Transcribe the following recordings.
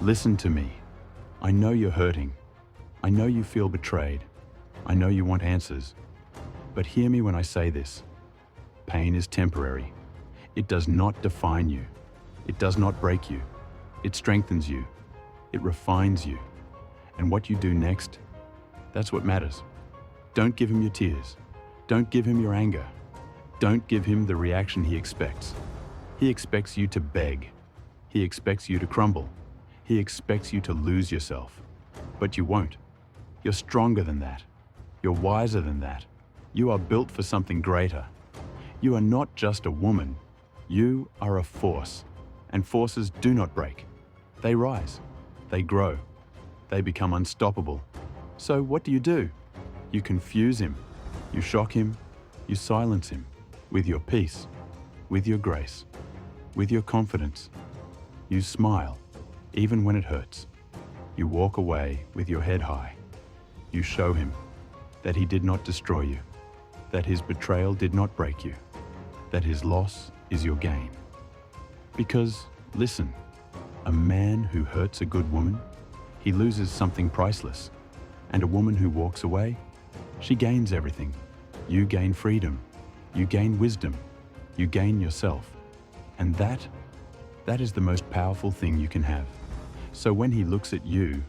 Listen to me. I know you're hurting. I know you feel betrayed. I know you want answers. But hear me when I say this. Pain is temporary. It does not define you. It does not break you. It strengthens you. It refines you. And what you do next, that's what matters. Don't give him your tears. Don't give him your anger. Don't give him the reaction he expects. He expects you to beg. He expects you to crumble. He expects you to lose yourself. But you won't. You're stronger than that. You're wiser than that. You are built for something greater. You are not just a woman. You are a force. And forces do not break. They rise. They grow. They become unstoppable. So what do? You confuse him. You shock him. You silence him. With your peace. With your grace. With your confidence. You smile, even when it hurts. You walk away with your head high. You show him that he did not destroy you, that his betrayal did not break you, that his loss is your gain. Because, listen, a man who hurts a good woman, he loses something priceless. And a woman who walks away, she gains everything. You gain freedom. You gain wisdom. You gain yourself. And that is the most powerful thing you can have. So when he looks at you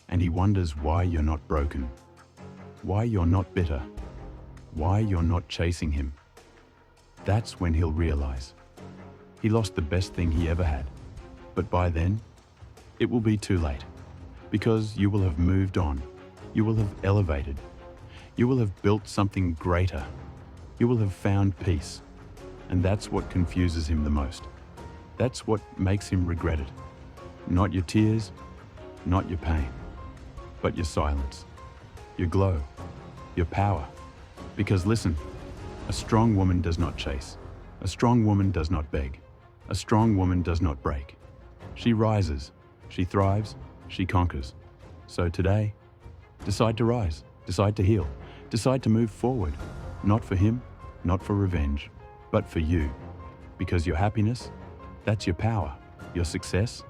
and he wonders why you're not broken, why you're not bitter, why you're not chasing him, that's when he'll realize he lost the best thing he ever had. But by then, it will be too late, because you will have moved on. You will have elevated. You will have built something greater. You will have found peace. And that's what confuses him the most. That's what makes him regret it. Not your tears, not your pain, but your silence, your glow, your power. Because listen, a strong woman does not chase. A strong woman does not beg. A strong woman does not break. She rises, she thrives, she conquers. So today, decide to rise, decide to heal, decide to move forward. Not for him, not for revenge, but for you. Because your happiness, that's your power. Your success,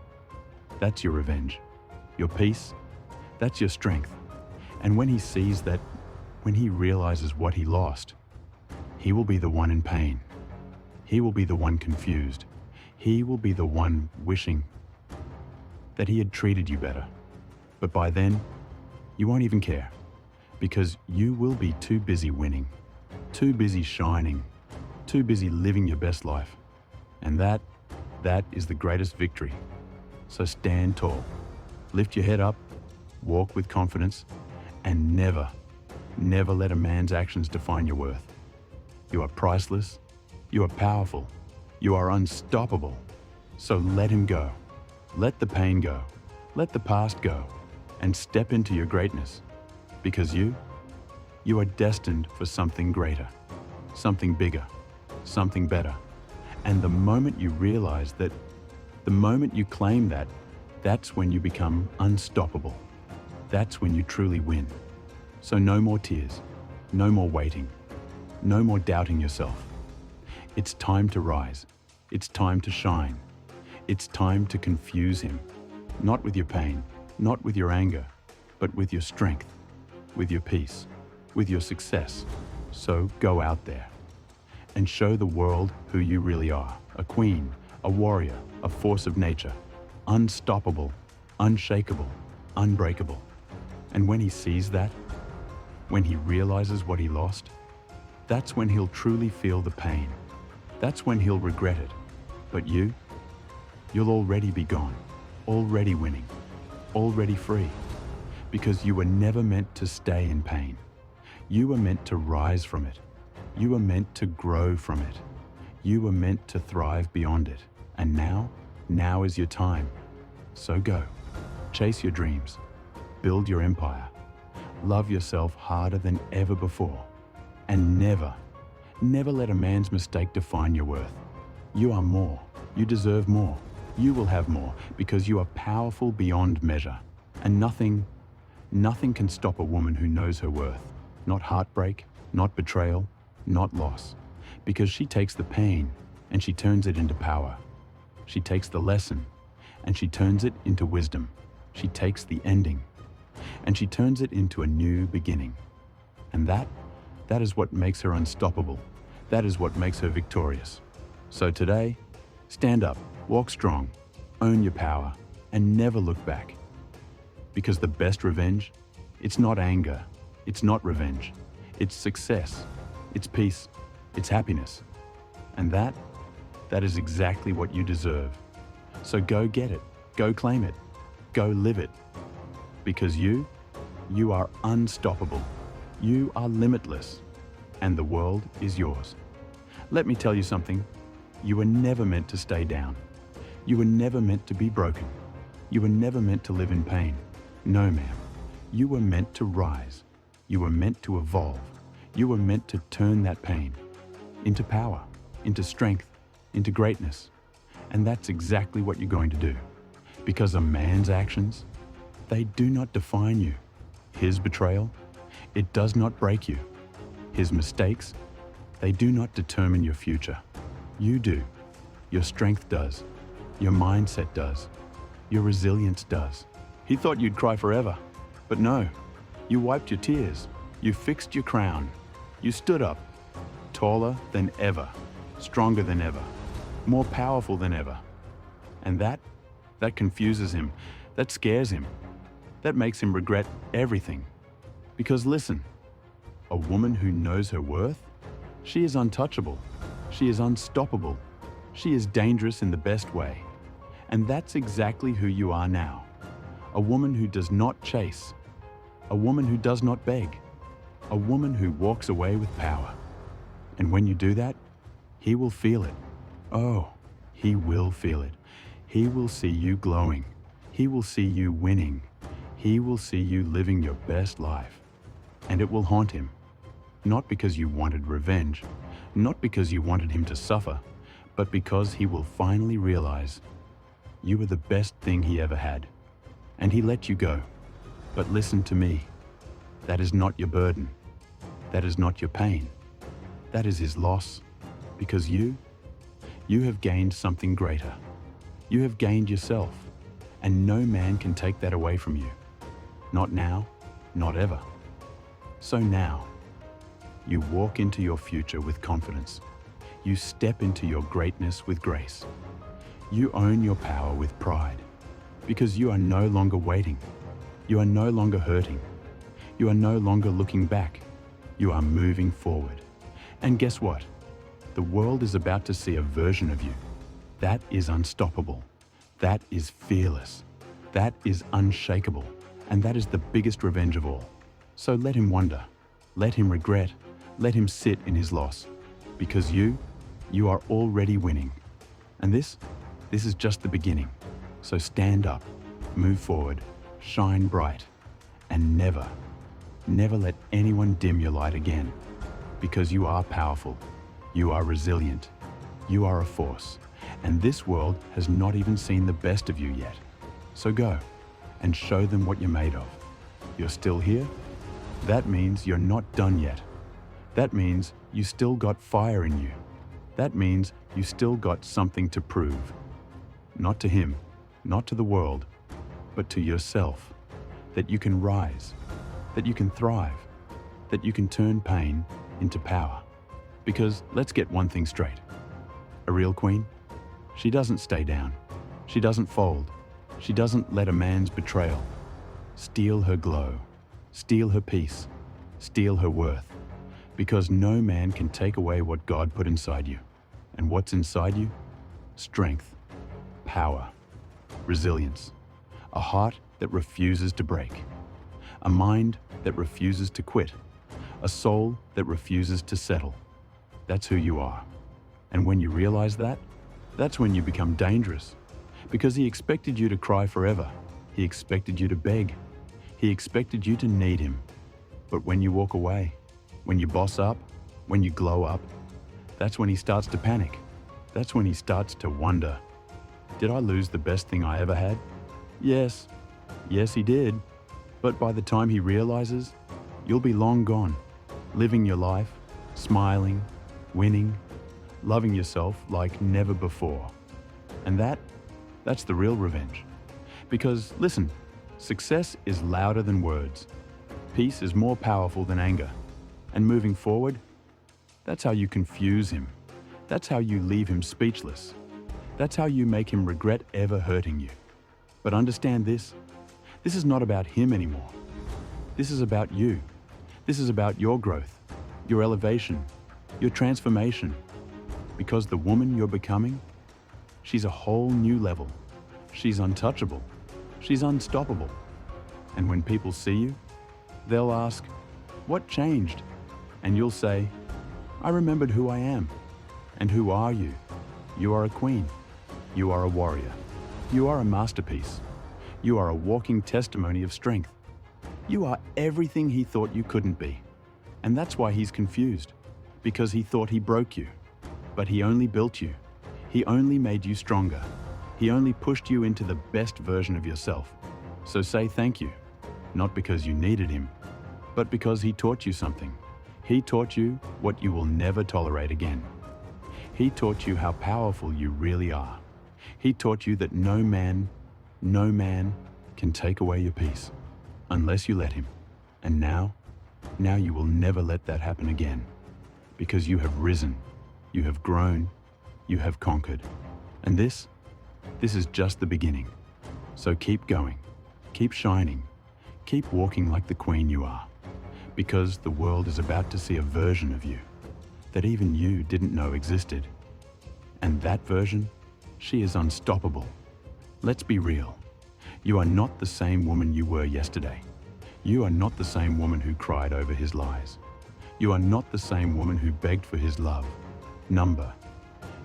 that's your revenge. Your peace, that's your strength. And when he sees that, when he realizes what he lost, he will be the one in pain. He will be the one confused. He will be the one wishing that he had treated you better. But by then, you won't even care, because you will be too busy winning, too busy shining, too busy living your best life. And that is the greatest victory. So stand tall, lift your head up, walk with confidence, and never let a man's actions define your worth. You are priceless, you are powerful, you are unstoppable. So let him go. Let the pain go. Let the past go. And step into your greatness. Because you are destined for something greater, something bigger, something better. And the moment you realize that, the moment you claim that, that's when you become unstoppable. That's when you truly win. So no more tears, no more waiting, no more doubting yourself. It's time to rise. It's time to shine. It's time to confuse him. Not with your pain, not with your anger, but with your strength, with your peace, with your success. So go out there and show the world who you really are. A queen, a warrior, a force of nature, unstoppable, unshakable, unbreakable. And when he sees that, when he realizes what he lost, that's when he'll truly feel the pain. That's when he'll regret it. But you'll already be gone, already winning, already free. Because you were never meant to stay in pain. You were meant to rise from it. You were meant to grow from it. You were meant to thrive beyond it. And now is your time. So go, chase your dreams, build your empire, love yourself harder than ever before, and never let a man's mistake define your worth. You are more. You deserve more. You will have more, because you are powerful beyond measure. And nothing can stop a woman who knows her worth. Not heartbreak, not betrayal, not loss. Because she takes the pain and she turns it into power. She takes the lesson and she turns it into wisdom. She takes the ending, and she turns it into a new beginning. And that is what makes her unstoppable. That is what makes her victorious. So today, stand up, walk strong, own your power, and never look back. Because the best revenge, it's not anger, it's not revenge, it's success, it's peace, it's happiness. And that is exactly what you deserve. So go get it, go claim it, go live it. Because you are unstoppable. You are limitless, and the world is yours. Let me tell you something. You were never meant to stay down. You were never meant to be broken. You were never meant to live in pain. No, ma'am. You were meant to rise. You were meant to evolve. You were meant to turn that pain into power, into strength, into greatness. And that's exactly what you're going to do. Because a man's actions, they do not define you. His betrayal, it does not break you. His mistakes, they do not determine your future. You do. Your strength does. Your mindset does. Your resilience does. He thought you'd cry forever, but no. You wiped your tears. You fixed your crown. You stood up, taller than ever, stronger than ever, more powerful than ever. And that confuses him. That scares him. That makes him regret everything. Because listen, a woman who knows her worth, she is untouchable. She is unstoppable. She is dangerous in the best way. And that's exactly who you are now. A woman who does not chase. A woman who does not beg. A woman who walks away with power. And when you do that, he will feel it. Oh, he will feel it. He will see you glowing. He will see you winning. He will see you living your best life. And it will haunt him. Not because you wanted revenge, not because you wanted him to suffer, but because he will finally realize you were the best thing he ever had. And he let you go. But listen to me. That is not your burden. That is not your pain. That is his loss. Because you have gained something greater. You have gained yourself. And no man can take that away from you. Not now, not ever. So now, you walk into your future with confidence. You step into your greatness with grace. You own your power with pride. Because you are no longer waiting. You are no longer hurting. You are no longer looking back. You are moving forward. And guess what? The world is about to see a version of you. That is unstoppable. That is fearless. That is unshakable. And that is the biggest revenge of all. So let him wonder. Let him regret. Let him sit in his loss. Because you are already winning. And this is just the beginning. So stand up, move forward, shine bright, and never let anyone dim your light again. Because you are powerful, you are resilient, you are a force, and this world has not even seen the best of you yet. So go and show them what you're made of. You're still here? That means you're not done yet. That means you still got fire in you. That means you still got something to prove. Not to him, not to the world, but to yourself. That you can rise, that you can thrive, that you can turn pain into power. Because let's get one thing straight. A real queen, she doesn't stay down. She doesn't fold. She doesn't let a man's betrayal steal her glow, steal her peace, steal her worth. Because no man can take away what God put inside you. And what's inside you? Strength, power, resilience, a heart that refuses to break, a mind that refuses to quit, a soul that refuses to settle. That's who you are. And when you realize that, that's when you become dangerous. Because he expected you to cry forever. He expected you to beg. He expected you to need him. But when you walk away, when you boss up, when you glow up, that's when he starts to panic. That's when he starts to wonder, did I lose the best thing I ever had? Yes, he did. But by the time he realizes, you'll be long gone, living your life, smiling, winning, loving yourself like never before. And That's the real revenge. Because, listen, success is louder than words. Peace is more powerful than anger. And moving forward, that's how you confuse him. That's how you leave him speechless. That's how you make him regret ever hurting you. But understand this is not about him anymore. This is about you. This is about your growth, your elevation, your transformation. Because the woman you're becoming, she's a whole new level. She's untouchable. She's unstoppable. And when people see you, they'll ask, "What changed?" And you'll say, "I remembered who I am." And who are you? You are a queen. You are a warrior. You are a masterpiece. You are a walking testimony of strength. You are everything he thought you couldn't be. And that's why he's confused, because he thought he broke you. But he only built you. He only made you stronger. He only pushed you into the best version of yourself. So say thank you, not because you needed him, but because he taught you something. He taught you what you will never tolerate again. He taught you how powerful you really are. He taught you that no man can take away your peace, unless you let him. And now you will never let that happen again, because you have risen, you have grown, you have conquered. And this is just the beginning. So keep going, keep shining, keep walking like the queen you are, because the world is about to see a version of you that even you didn't know existed. And that version, she is unstoppable. Let's be real. You are not the same woman you were yesterday. You are not the same woman who cried over his lies. You are not the same woman who begged for his love. Number.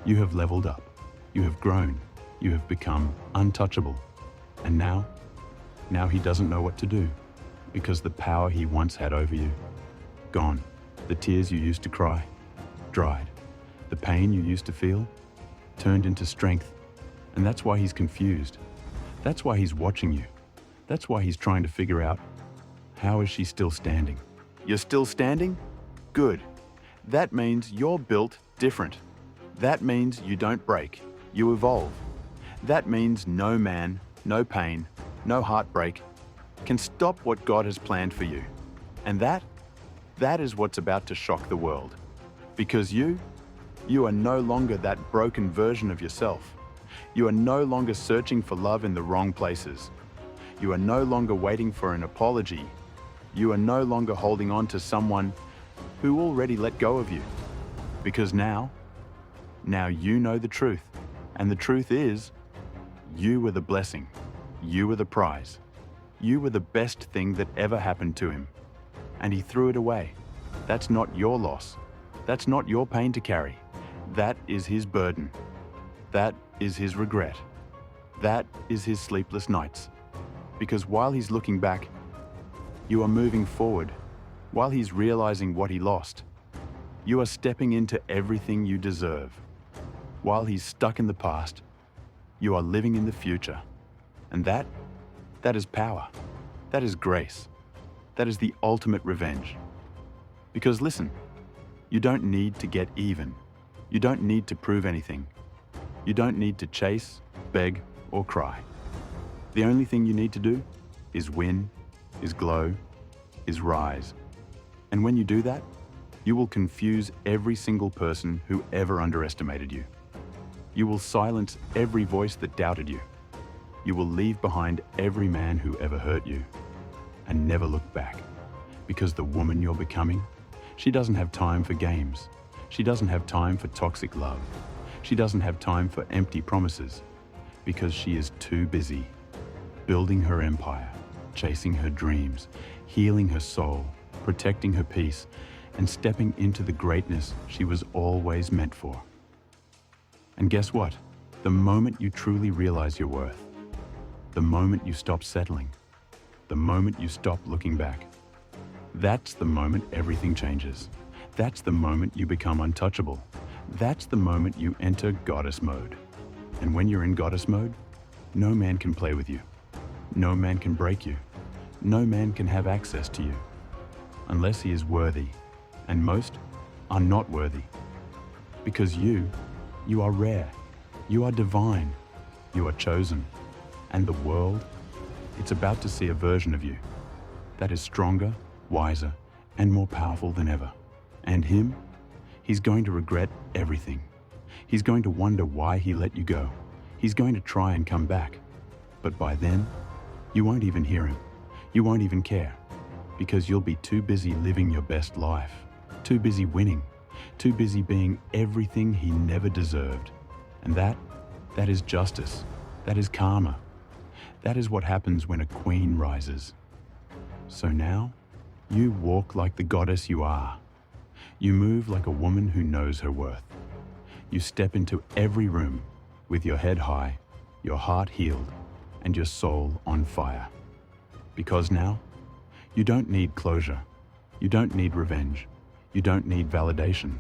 You have leveled up. You have grown. You have become untouchable. And now he doesn't know what to do, because the power he once had over you, gone. The tears you used to cry, dried. The pain you used to feel, turned into strength. And that's why he's confused. That's why he's watching you. That's why he's trying to figure out, how is she still standing? You're still standing? Good. That means you're built different. That means you don't break, you evolve. That means no man, no pain, no heartbreak can stop what God has planned for you. And that is what's about to shock the world. Because you are no longer that broken version of yourself. You are no longer searching for love in the wrong places. You are no longer waiting for an apology. You are no longer holding on to someone who already let go of you. Because now you know the truth. And the truth is, you were the blessing. You were the prize. You were the best thing that ever happened to him. And he threw it away. That's not your loss. That's not your pain to carry. That is his burden. That is his regret. That is his sleepless nights. Because while he's looking back, you are moving forward. While he's realizing what he lost, you are stepping into everything you deserve. While he's stuck in the past, you are living in the future. And that is power. That is grace. That is the ultimate revenge. Because listen, you don't need to get even. You don't need to prove anything. You don't need to chase, beg, or cry. The only thing you need to do is win, is glow, is rise. And when you do that, you will confuse every single person who ever underestimated you. You will silence every voice that doubted you. You will leave behind every man who ever hurt you, and never look back. Because the woman you're becoming, she doesn't have time for games. She doesn't have time for toxic love. She doesn't have time for empty promises, because she is too busy building her empire, chasing her dreams, healing her soul, protecting her peace, and stepping into the greatness she was always meant for. And guess what? The moment you truly realize your worth, the moment you stop settling, the moment you stop looking back, that's the moment everything changes. That's the moment you become untouchable. That's the moment you enter goddess mode. And when you're in goddess mode, no man can play with you. No man can break you. No man can have access to you, unless he is worthy. And most are not worthy. Because you are rare. You are divine. You are chosen. And the world, it's about to see a version of you that is stronger, wiser, and more powerful than ever. And him, he's going to regret everything. He's going to wonder why he let you go. He's going to try and come back. But by then, you won't even hear him. You won't even care, because you'll be too busy living your best life, too busy winning, too busy being everything he never deserved. And that is justice. That is karma. That is what happens when a queen rises. So now, you walk like the goddess you are. You move like a woman who knows her worth. You step into every room with your head high, your heart healed, and your soul on fire. Because now, you don't need closure. You don't need revenge. You don't need validation.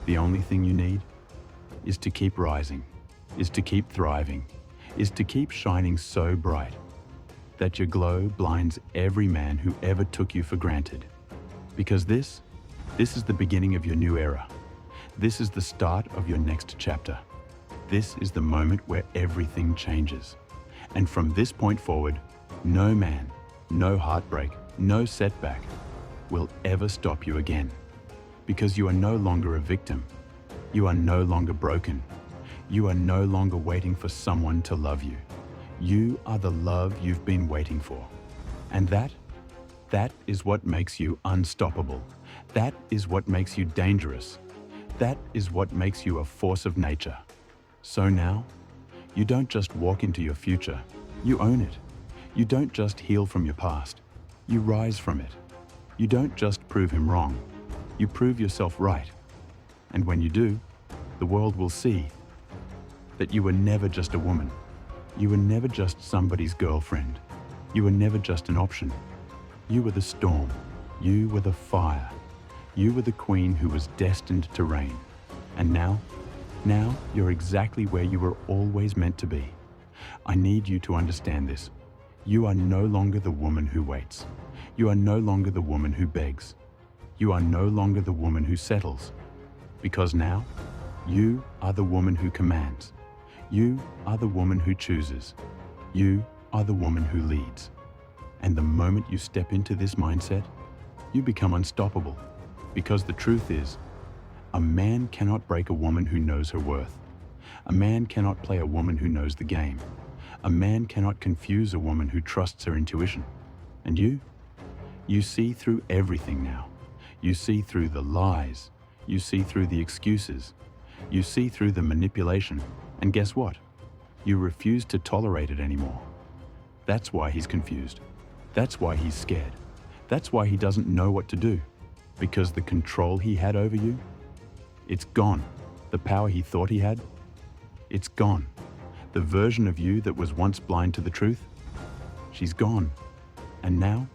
The only thing you need is to keep rising, is to keep thriving, is to keep shining so bright that your glow blinds every man who ever took you for granted. Because this is the beginning of your new era. This is the start of your next chapter. This is the moment where everything changes. And from this point forward, no man, no heartbreak, no setback will ever stop you again. Because you are no longer a victim. You are no longer broken. You are no longer waiting for someone to love you. You are the love you've been waiting for. And that is what makes you unstoppable. That is what makes you dangerous. That is what makes you a force of nature. So now, you don't just walk into your future, you own it. You don't just heal from your past, you rise from it. You don't just prove him wrong, you prove yourself right. And when you do, the world will see that you were never just a woman. You were never just somebody's girlfriend. You were never just an option. You were the storm. You were the fire. You were the queen who was destined to reign. And now you're exactly where you were always meant to be. I need you to understand this. You are no longer the woman who waits. You are no longer the woman who begs. You are no longer the woman who settles. Because now, you are the woman who commands. You are the woman who chooses. You are the woman who leads. And the moment you step into this mindset, you become unstoppable. Because the truth is, a man cannot break a woman who knows her worth. A man cannot play a woman who knows the game. A man cannot confuse a woman who trusts her intuition. And you see through everything now. You see through the lies. You see through the excuses. You see through the manipulation. And guess what? You refuse to tolerate it anymore. That's why he's confused. That's why he's scared. That's why he doesn't know what to do. Because the control he had over you, it's gone. The power he thought he had, it's gone. The version of you that was once blind to the truth, she's gone. And now,